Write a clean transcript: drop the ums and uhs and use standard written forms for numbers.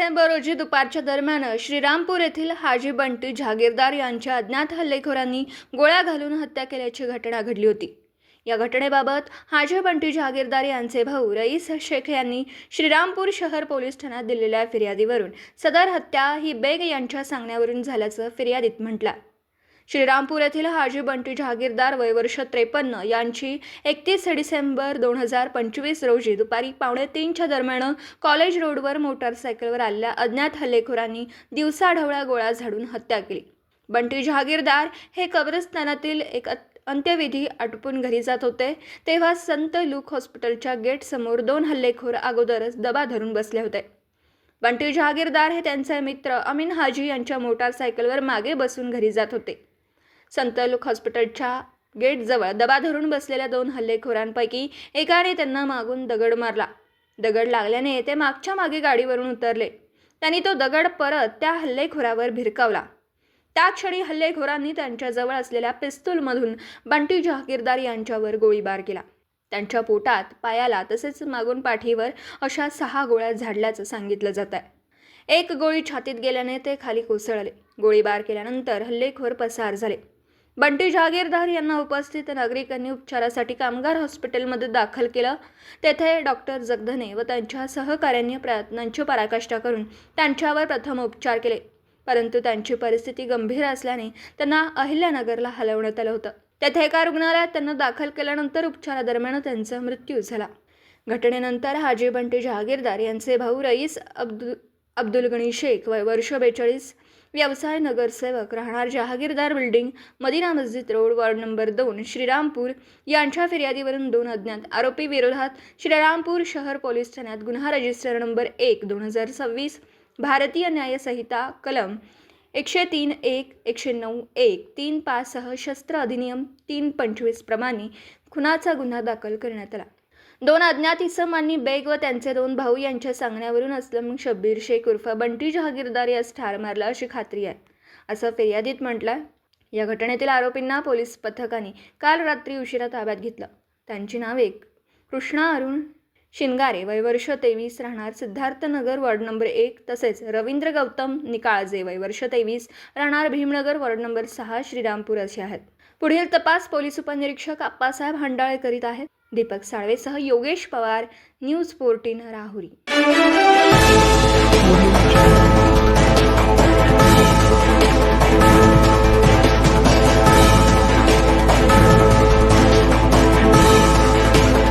डिसेंबर रोजी दुपारच्या दरम्यान श्रीरामपूर येथील हाजी बंटी जहागीरदार यांच्या अज्ञात हल्लेखोरांनी गोळ्या घालून हत्या केल्याची घटना घडली होती। या घटनेबाबत हाजी बंटी जहागीरदार यांचे भाऊ रईस शेख यांनी श्रीरामपूर शहर पोलीस ठाण्यात दिलेल्या फिर्यादीवरून सदर हत्या ही बेग यांच्या सांगण्यावरून झाल्याचं फिर्यादीत म्हटलं। श्रीरामपूर येथील हाजी बंटी जहागीरदार वय वर्ष 53 यांची 31 डिसेंबर 2025 रोजी दुपारी 2:45च्या दरम्यान कॉलेज रोडवर मोटारसायकलवर आलेल्या अज्ञात हल्लेखोरांनी दिवसाढवळ्या गोळ्या झाडून हत्या केली। बंटी जहागीरदार हे कब्रस्तानातील एक अंत्यविधी आटोपून घरी जात होते तेव्हा संत लूक हॉस्पिटलच्या गेट समोर 2 हल्लेखोर अगोदरच दबा धरून बसले होते। बंटी जहागीरदार हे त्यांचे मित्र अमीन हाजी यांच्या मोटारसायकलवर मागे बसून घरी जात होते। संत लूक हॉस्पिटलच्या गेटजवळ दबा धरून बसलेल्या 2 हल्लेखोरांपैकी एकाने त्यांना मागून दगड मारला। दगड लागल्याने ते मागच्या मागे गाडीवरून उतरले। त्यांनी तो दगड परत त्या हल्लेखोरावर भिरकावला। त्या क्षणी हल्लेखोरांनी त्यांच्याजवळ असलेल्या पिस्तूलमधून बंटी जहागीरदार यांच्यावर गोळीबार केला। त्यांच्या पोटात, पायाला तसेच मागून पाठीवर अशा 6 गोळ्या झाडल्याचं सांगितलं जात आहे। एक गोळी छातीत गेल्याने ते खाली कोसळले। गोळीबार केल्यानंतर हल्लेखोर पसार झाले। बंटी जहागीरदार यांना उपस्थित नागरिकांनी उपचारासाठी कामगार हॉस्पिटलमध्ये दाखल केलं। तेथे डॉक्टर जगधने व त्यांच्या सहकाऱ्यांनी प्रयत्नांची पराकाष्ठा करून त्यांच्यावर प्रथम उपचार केले, परंतु त्यांची परिस्थिती गंभीर असल्याने त्यांना अहिल्यानगरला हलवण्यात आलं होतं। तेथे एका रुग्णालयात त्यांना दाखल केल्यानंतर उपचारादरम्यान त्यांचा मृत्यू झाला। घटनेनंतर हाजी बंटी जहागीरदार यांचे भाऊ रईस अब्दुल गनी शेख वय वर्ष 42, व्यवसाय नगरसेवक, राहणार जहागीरदार बिल्डिंग, मदिना मस्जिद रोड, वार्ड नंबर 2, श्रीरामपूर यांच्या फिर्यादीवरून 2 अज्ञात आरोपी विरोधात श्रीरामपूर शहर पोलीस ठाण्यात गुन्हा रजिस्टर नंबर 1/2026 भारतीय न्याय संहिता कलम 103(1), 109(1), 3(5) सह शस्त्र अधिनियम 325 प्रमाणे खुनाचा गुन्हा दाखल करण्यात आला। 2 अज्ञात इसमांनी बेग व त्यांचे 2 भाऊ यांच्या सांगण्यावरून असलम शब्बीर शेख उर्फ बंटी जहागीरदार यास ठार मारला अशी खात्री आहे, असं फिर्यादीत म्हटलं। या घटनेतील आरोपींना पोलीस पथकाने काल रात्री उशिरा ताब्यात घेतलं। त्यांची नावे कृष्णा अरुण शिनगारे वय वर्ष 23, राहणार सिद्धार्थनगर, वार्ड नंबर 1, तसेच रवींद्र गौतम निकाळजे वय वर्ष 23, राहणार भीमनगर, वार्ड नंबर 6, श्रीरामपूर असे आहेत। पुढील तपास पोलीस उपनिरीक्षक आप्पासाहेब हंडाळे करीत आहेत। दीपक साळवेसह योगेश पवार, न्यूज 14 राहुरी।